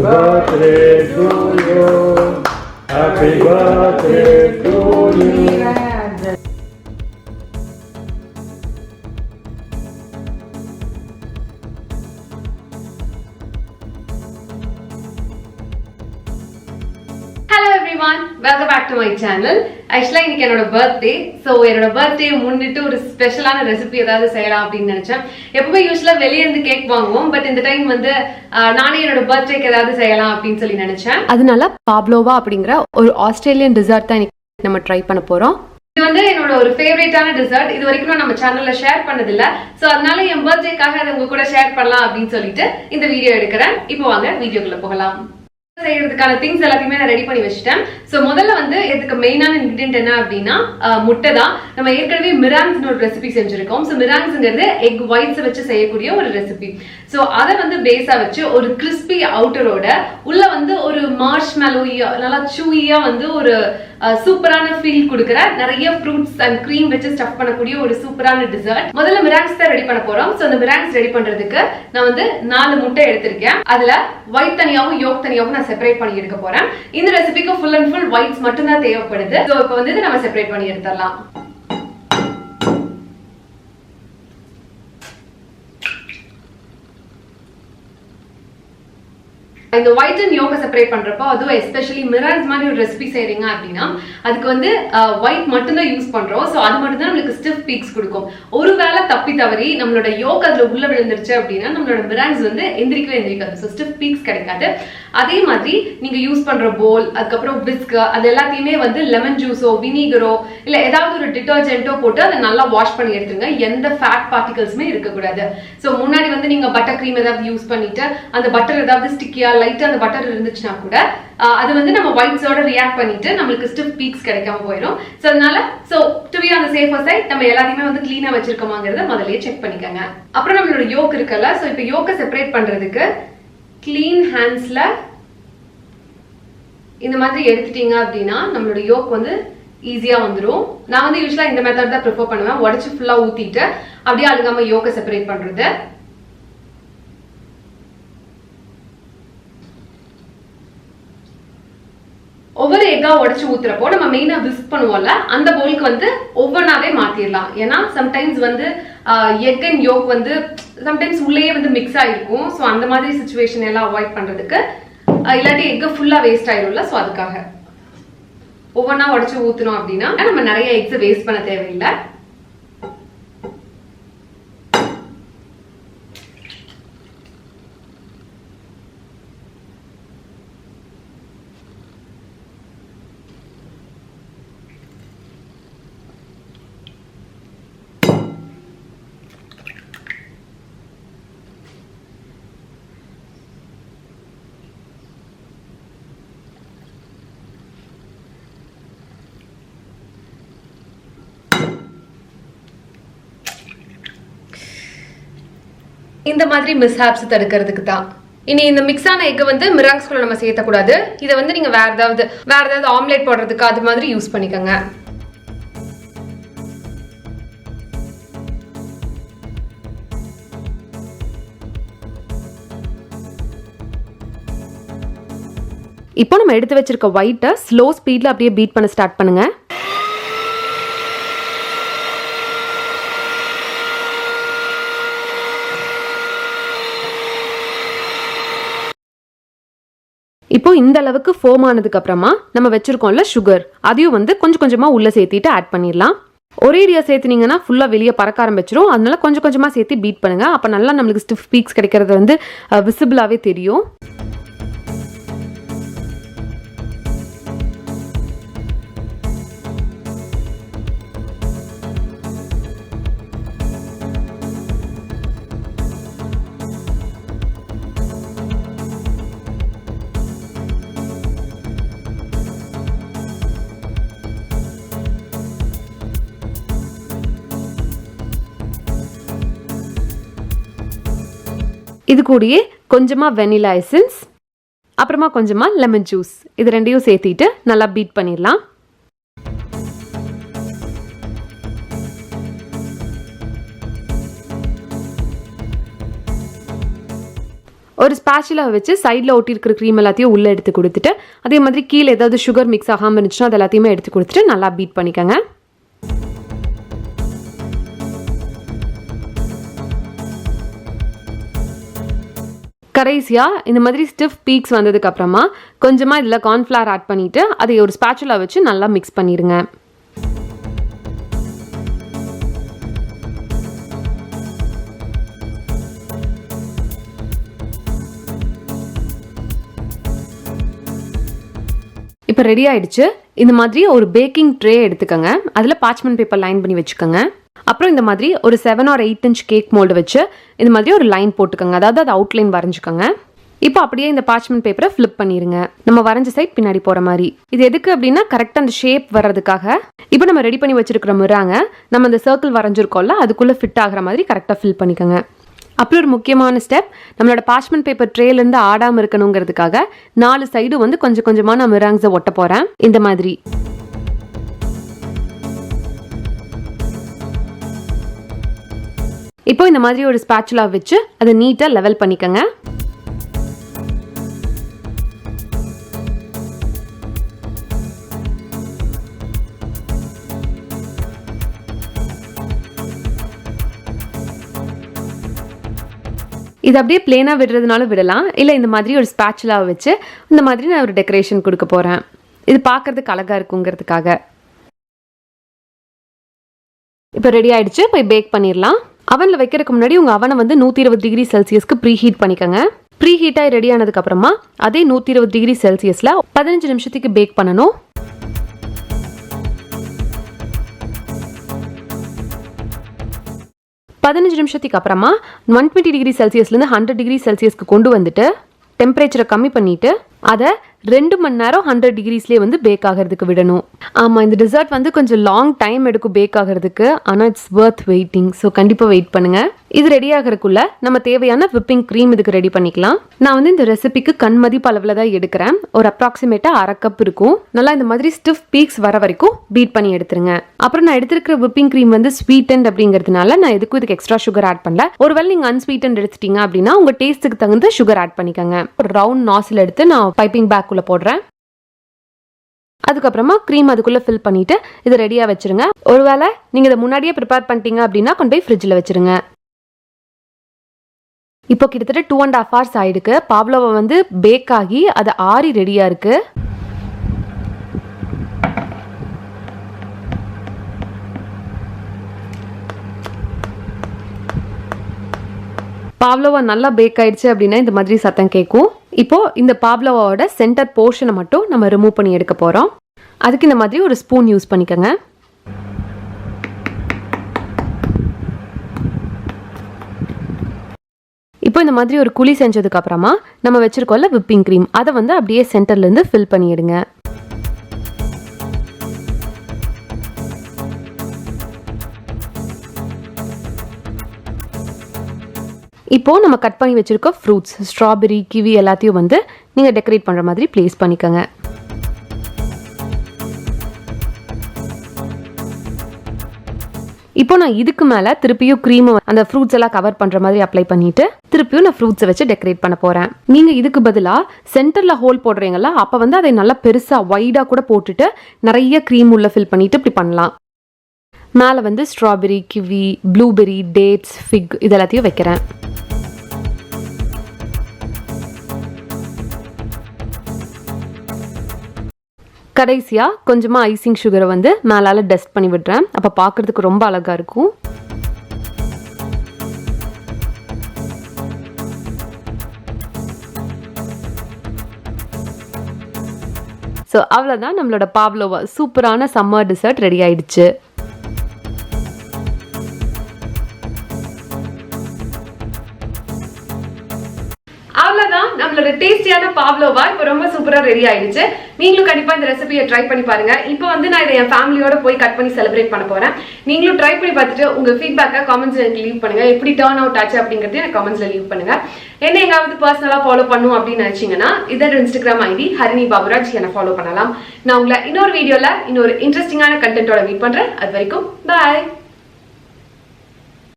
birthday to you. Happy birthday to you. Hello everyone, welcome back to my channel. Actually இன்னைக்கு என்னோட birthday. So என்னோட birthday முன்னிட்டு ஒரு ஸ்பெஷலான ரெசிபி ஏதாவது செய்யலாம் அப்படின்னு நினைச்சேன். எப்பவுமே யூசுவலா வெளிய இருந்து கேக் வாங்குவோம், பட் இந்த டைம் வந்து நானே என்னோட பர்த்டேக்கு ஏதாவது செய்யலாம் அப்படின்னு சொல்லி நினைச்சேன். அதனால பாவ்லோவா அப்படிங்கிற ஒரு ஆஸ்திரேலியன் டிசர்ட் தான் இன்னைக்கு நம்ம ட்ரை பண்ண போறோம். இது வந்து என்னோட ஒரு ஃபேவரட்டான டிசர்ட். இது வரைக்கும் நம்ம சேனல்ல ஷேர் பண்ணதில்ல. சோ அதனால என் பர்த்டேக்காக அதை உங்க கூட ஷேர் பண்ணலாம் அப்படின்னு சொல்லிட்டு இந்த வீடியோ எடுக்கிறேன். இப்போ வாங்க வீடியோக்குள்ள போகலாம். செய்யறதுக்கான திங்ஸ் எல்லாத்தையுமே நான் ரெடி பண்ணி வச்சிட்டேன். சோ முதல்ல வந்து இதுக்கு மெயினான இன்கிரிடியன்ட் என்ன அப்படின்னா முட்டை தான். நம்ம ஏற்கனவே மிராங்ஸ்னு ஒரு ரெசிபி செஞ்சிருக்கோம். சோ மிராங்ஸ்ங்கிறது எக் ஒயிட்ஸ் வச்சு செய்யக்கூடிய ஒரு ரெசிபி. சோ அதை வந்து பேஸா வச்சு ஒரு கிறிஸ்பி அவுட்டரோட உள்ள வந்து ஒரு மார்ஷ்மெலோயா நல்லா சூயியா வந்து ஒரு சூப்பரான ஃபீல் கொடுக்குற நிறைய ஃப்ரூட்ஸ் அண்ட் க்ரீம் வச்சு ஸ்டஃப் பண்ணக்கூடிய ஒரு சூப்பரான டிசர்ட். முதல்ல மிராங்ஸ் தான் ரெடி பண்ண போறோம். சோ அந்த மிராங்ஸ் ரெடி பண்றதுக்கு நான் வந்து 4 முட்டை எடுத்திருக்கேன். அதுல ஒயிட் தனியாவும் யோக் தனியாவும் நான் செப்பரேட் பண்ணி எடுக்க போறேன். இந்த ரெசிபிக்கு ஃபுல் அண்ட் ஃபுல் ஒயிட்ஸ் மட்டும் தான் தேவைப்படுது. சோ இப்போ வந்து நம்ம செப்பரேட் பண்ணி எடுத்துடலாம். இந்த ஒயிட் அண்ட் யோக செப்பரேட் பண்றப்போ அதுவும் எஸ்பெஷலி மிரான்ஸ் மாதிரி ஒரு ரெசிபி செய்றீங்க அப்படின்னா அதுக்கு வந்து ஒயிட் மட்டும் தான் யூஸ் பண்றோம். சோ அது மட்டும் தான் நமக்கு ஸ்டிஃப் பீக்ஸ் கொடுக்கும். ஒருவேளை தப்பி தவறி நம்மளோட யோக் அதுல உள்ள விழுந்துருச்சு அப்படின்னா நம்மளோட மிரான்ஸ் வந்து எந்திரிக்காது. ஸோ ஸ்டிஃப் பீக்ஸ் கிடைக்காது. அதே மாதிரி நீங்க யூஸ் பண்ற போல், அதுக்கப்புறம் பிஸ்க், அது எல்லாத்தையுமே வந்து லெமன் ஜூஸோ வினிகரோ இல்ல ஏதாவது ஒரு டிட்டர்ஜென்ட்டோ போட்டு அதை நல்லா வாஷ் பண்ணி எடுத்துருங்க. எந்த ஃபேட் பார்ட்டிகல்ஸுமே இருக்கக்கூடாது. ஸோ முன்னாடி வந்து நீங்க பட்டர் க்ரீம் ஏதாவது யூஸ் பண்ணிட்டு அந்த பட்டர் ஏதாவது ஸ்டிக்கியா லைட்டா அந்த பட்டர் இருந்துச்சுன்னா கூட அது வந்து நம்ம ஒயிட்ஸோட ரியாக்ட் பண்ணிட்டு நம்மளுக்கு ஸ்டிஃப் பீக்ஸ் கிடைக்காம போயிடும். சோ அதனால to be on the safer side நம்ம எல்லாத்தையுமே வந்து க்ளீனா வச்சிருக்கோமாங்கறத முதல்லயே செக் பண்ணிக்கங்க. அப்புறம் நம்மளோட யோக் இருக்குல்ல, சோ இப்போ யோக்க செப்பரேட் பண்றதுக்கு க்ளீன் ஹேண்ட்ஸ்ல இந்த மாதிரி எடுத்துட்டீங்க அப்படின்னா நம்மளோட யோக் வந்து ஈஸியா வந்துடும். நான் வந்து யூஸ்வலா இந்த மெத்தட் தான் ப்ரிஃபர் பண்ணுவேன். உடைச்சு ஃபுல்லா ஊத்திட்டு அப்படியே அழுகாம யோக்க செப்பரேட் பண்றது. ஒவ்வொரு எக்கா உடைச்சு ஊத்துறப்போ நம்ம மெயினா விஸ்க் பண்ணுவோம்ல, அந்த போலுக்கு வந்து ஒவ்வொன்னாவே மாத்திரலாம். ஏன்னா சம்டைம்ஸ் வந்து எக் அண்ட் யோக் வந்து சம்டைம்ஸ் உள்ளேயே வந்து மிக்ஸ் ஆயிருக்கும். ஸோ அந்த மாதிரி சிச்சுவேஷன் எல்லாம் அவாய்ட் பண்றதுக்கு, இல்லாட்டி எக் ஃபுல்லா வேஸ்ட் ஆயிரும்ல, ஸோ அதுக்காக ஒவ்வொன்னா உடைச்சு ஊத்தணும் அப்படின்னா நம்ம நிறைய எக்ஸ் வேஸ்ட் பண்ண தேவையில்லை. இந்த மாதிரி மிஸ்ஹாப்ஸ் தடுக்கிறதுக்கு தான். இனி இந்த மிக்ஸ் ஆன எக் வந்து மிராங்ஸ்குள்ள நம்ம சேர்த்தக்கூடாது. இதை வந்து நீங்க வேற ஏதாவது ஆம்லேட் போடுறதுக்கு அது மாதிரி யூஸ் பண்ணிக்கோங்க. இப்போ நம்ம எடுத்து வச்சிருக்க ஒயிட்டை ஸ்லோ ஸ்பீட்ல அப்படியே பீட் பண்ண ஸ்டார்ட் பண்ணுங்க. இப்போ இந்த அளவுக்கு ஃபோம் ஆனதுக்கு அப்புறமா நம்ம வச்சிருக்கோம்ல சுகர், அதையும் வந்து கொஞ்சம் கொஞ்சமா உள்ள சேர்த்திட்டு ஆட் பண்ணிடலாம். ஒரேடியா சேர்த்துனீங்கன்னா ஃபுல்லா வெளியே பறக்க ஆரம்பிச்சிடும். அதனால கொஞ்சம் கொஞ்சமா சேர்த்து பீட் பண்ணுங்க. அப்ப நல்லா நம்மளுக்கு ஸ்டிஃப் பீக்ஸ் கிடைக்கிறது வந்து விசிபிளாவே தெரியும். இது கூடயே கொஞ்சமா வெனிலா எசன்ஸ், அப்புறமா கொஞ்சமா லெமன் ஜூஸ், இது ரெண்டையும் சேர்த்திட்டு நல்லா பீட் பண்ணிடலாம். ஒரு ஸ்பாச்சுலா வச்சு சைடில் ஒட்டி இருக்கிற க்ரீம் எல்லாத்தையும் உள்ளே எடுத்து கொடுத்துட்டு அதே மாதிரி கீழே ஏதாவது சுகர் மிக்ஸ் ஆகாமல் இருந்துச்சுன்னா அது எல்லாத்தையுமே எடுத்து கொடுத்துட்டு நல்லா பீட் பண்ணிக்கோங்க. கடைசியாக இந்த மாதிரி ஸ்டிஃப் பீக்ஸ் வந்ததுக்கு அப்புறமா கொஞ்சமாக இதில் கார்ன்ஃப்ளவர் ஆட் பண்ணிவிட்டு அதை ஒரு ஸ்பாச்சுலா வச்சு நல்லா மிக்ஸ் பண்ணிடுங்க. இப்போ ரெடி ஆயிடுச்சு. இந்த மாதிரி ஒரு பேக்கிங் ட்ரே எடுத்துக்கோங்க. அதில் பார்ச்மெண்ட் பேப்பர் லைன் பண்ணி வச்சுக்கோங்க. அப்புறம் இந்த மாதிரி ஒரு 7 or 8 inch கேக் மோல்டு வச்சு இந்த மாதிரி ஒரு லைன் போட்டுக்கோங்க. அதாவது அது அவுட்லைன் வரைஞ்சிக்கோங்க. இப்போ அப்படியே இந்த பார்ச்மெண்ட் பேப்பரை ஃபிளிப் பண்ணிடுங்க. நம்ம வரைஞ்ச சைட் பின்னாடி போகிற மாதிரி. இது எதுக்கு அப்படின்னா கரெக்டாக அந்த ஷேப் வர்றதுக்காக. இப்போ நம்ம ரெடி பண்ணி வச்சிருக்கிற மிராங்க நம்ம அந்த சர்க்கிள் வரைஞ்சிருக்கோம்ல அதுக்குள்ளே ஃபிட் ஆகிற மாதிரி கரெக்டாக ஃபில் பண்ணிக்கோங்க. அப்புறம் ஒரு முக்கியமான ஸ்டெப், நம்மளோட பார்ச்மெண்ட் பேப்பர் ட்ரேலேருந்து ஆடாமல் இருக்கணுங்கிறதுக்காக 4 சைடும் வந்து கொஞ்சம் கொஞ்சமாக நான் மிராங்ஸை ஒட்ட போகிறேன். இந்த மாதிரி இப்போ இந்த மாதிரி ஒரு ஸ்பாச்சுலா வச்சு அதை நீட்டாக லெவல் பண்ணிக்கோங்க. இது அப்படியே பிளேனாக விடுறதுனால விடலாம், இல்லை இந்த மாதிரி ஒரு ஸ்பாச்சுலாவை வச்சு இந்த மாதிரி நான் ஒரு டெக்கரேஷன் கொடுக்க போகிறேன். இது பார்க்கறதுக்கு அழகாக இருக்குங்கிறதுக்காக. இப்போ ரெடி ஆயிடுச்சு. போய் பேக் பண்ணிடலாம். அவனில் வைக்கிறதுக்கு முன்னாடி உங்கள் அவனை வந்து 120 டிகிரி செல்சியஸ்க்கு ப்ரீ ஹீட் பண்ணிக்கோங்க. ப்ரீ ஹீட்டாக ரெடி ஆனதுக்கப்புறமா அதே 120 டிகிரி செல்சியஸில் 15 நிமிஷத்துக்கு பேக் பண்ணணும். நிமிஷத்துக்கு அப்புறமா 120 டிகிரி செல்சியஸ்லேருந்து 100 டிகிரி செல்சியஸ்க்கு கொண்டு வந்துட்டு டெம்பரேச்சரை கம்மி பண்ணிவிட்டு அதை 2 மணி நேரம் 100 டிகிரிஸ்லேயே வந்து பேக் ஆகிறதுக்கு விடணும். ஆமாம், இந்த டெசர்ட் வந்து கொஞ்சம் லாங் டைம் எடுக்கும் பேக் ஆகிறதுக்கு. ஆனால் இட்ஸ் வர்த் வெயிட்டிங். ஸோ கண்டிப்பாக வெயிட் பண்ணுங்கள். இது ரெடி ஆகிறதுக்குள்ள நம்ம தேவையான விப்பிங் க்ரீம் இதுக்கு ரெடி பண்ணிக்கலாம். நான் வந்து இந்த ரெசிபிக்கு கண்மதிப்பு அளவில் தான் எடுக்கிறேன். ஒரு அப்ராக்சிமேட்டாக 1/2 கப் இருக்கும். நல்லா இந்த மாதிரி ஸ்டிஃப் பீக்ஸ் வர வரைக்கும் பீட் பண்ணி எடுத்துருங்க. அப்புறம் நான் எடுத்துருக்கிற விப்பிங் க்ரீம் வந்து ஸ்வீட்டன்ட் அப்படிங்கிறதுனால நான் இதுக்கு எக்ஸ்ட்ரா சுகர் ஆட் பண்ணல. ஒருவேளை நீங்கள் அன்ஸ்வீட்டன்ட் எடுத்துட்டீங்க அப்படின்னா உங்கள் டேஸ்ட்டுக்கு தகுந்த சுகர் ஆட் பண்ணிக்கோங்க. ஒரு ரவுண்ட் நாசில் எடுத்து நான் பைப்பிங் பேக் போடுறேன். அதுக்கப்புறமா க்ரீம் அதுக்குள்ள ஃபில் பண்ணிட்டு இது ரெடியா வச்சிருங்க. ஒருவேளை நீங்க இதை முன்னாடியே ப்ரிப்பேர் பண்ணிட்டீங்க அப்படின்னா கொண்டு போய் ஃப்ரிட்ஜில் வச்சிருங்க. இப்போ கிட்டத்தட்ட 2.5 hours ஆயிடுக்கு. பாவ்லோவா வந்து பேக் ஆகி அது ஆறி ரெடியா இருக்கு. பாவ்லோவா நல்லா பேக் ஆயிடுச்சு அப்படின்னா இந்த மாதிரி சத்தம் கேட்கும். இப்போ இந்த பாவ்லோவாவோட சென்டர் போர்ஷனை மட்டும் நம்ம ரிமூவ் பண்ணி எடுக்க போறோம். அதுக்கு இந்த மாதிரி ஒரு ஸ்பூன் யூஸ் பண்ணிக்கோங்க. இப்போ இந்த மாதிரி ஒரு குழி செஞ்சதுக்கு அப்புறமா நம்ம வச்சிருக்கோம்ல விப்பிங் க்ரீம் அதை வந்து அப்படியே சென்டர்ல இருந்து ஃபில் பண்ணிடுங்க. இப்போ நம்ம கட் பண்ணி வச்சிருக்க ஃப்ரூட்ஸ் ஸ்ட்ராபெரி கிவி எல்லாத்தையும் வந்து நீங்க டெக்கரேட் பண்ற மாதிரி பிளேஸ் பண்ணிக்கோங்க. இப்போ நான் இதுக்கு மேல திருப்பியும் க்ரீம் அந்த ஃப்ரூட்ஸ் எல்லாம் கவர் பண்ற மாதிரி அப்ளை பண்ணிட்டு திருப்பியும் நான் ஃப்ரூட்ஸை வச்சு டெக்கரேட் பண்ண போறேன். நீங்க இதுக்கு பதிலா சென்டர்ல ஹோல் போடுறீங்களா அப்ப வந்து அதை நல்லா பெருசா வைடா கூட போட்டுட்டு நிறைய க்ரீம் உள்ள ஃபில் பண்ணிட்டு இப்படி பண்ணலாம். மேல வந்து ஸ்ட்ராபெரி கிவி ப்ளூபெரி டேட்ஸ் ஃபிக் இதெல்லாத்தையும் வைக்கிறேன். கடைசியா கொஞ்சமா ஐசிங் சுகரை வந்து மேலால டஸ்ட் பண்ணி விடுறேன். அப்ப பார்க்கிறதுக்கு ரொம்ப அழகா இருக்கும். ஸோ அவ்வளோதான், நம்மளோட பாவ்லோவா சூப்பரான சம்மர் டிசர்ட் ரெடி ஆயிடுச்சு. அவ்வளவுதான், நம்மளோட டேஸ்டியான பாவ்லோவா இப்போ ரொம்ப சூப்பரா ரெடி ஆயிடுச்சு. நீங்களும் கண்டிப்பா இந்த ரெசிபியை ட்ரை பண்ணி பாருங்க. இப்போ வந்து நான் இதை என் ஃபேமிலியோட போய் கட் பண்ணி செலிப்ரேட் பண்ண போறேன். நீங்களும் ட்ரை பண்ணி பார்த்துட்டு உங்க ஃபீட்பேக்கை கமெண்ட்ஸ்ல எனக்கு லீவ் பண்ணுங்க. எப்படி டர்ன் அவுட் ஆச்சு அப்படிங்கறது எனக்கு கமெண்ட்ஸ்ல லீவ் பண்ணுங்க. என்ன எங்காவது பர்சனலா ஃபாலோ பண்ணும் அப்படின்னு நினைச்சீங்கன்னா இதோட இன்ஸ்டாகிராம் ஐடி ஹரிணி பாபுராஜ் என்ன ஃபாலோ பண்ணலாம். நான் உங்களை இன்னொரு வீடியோல இன்னொரு இன்ட்ரெஸ்டிங்கான கண்டென்ட்டோட மீட் பண்றேன். அது வரைக்கும் பாய்.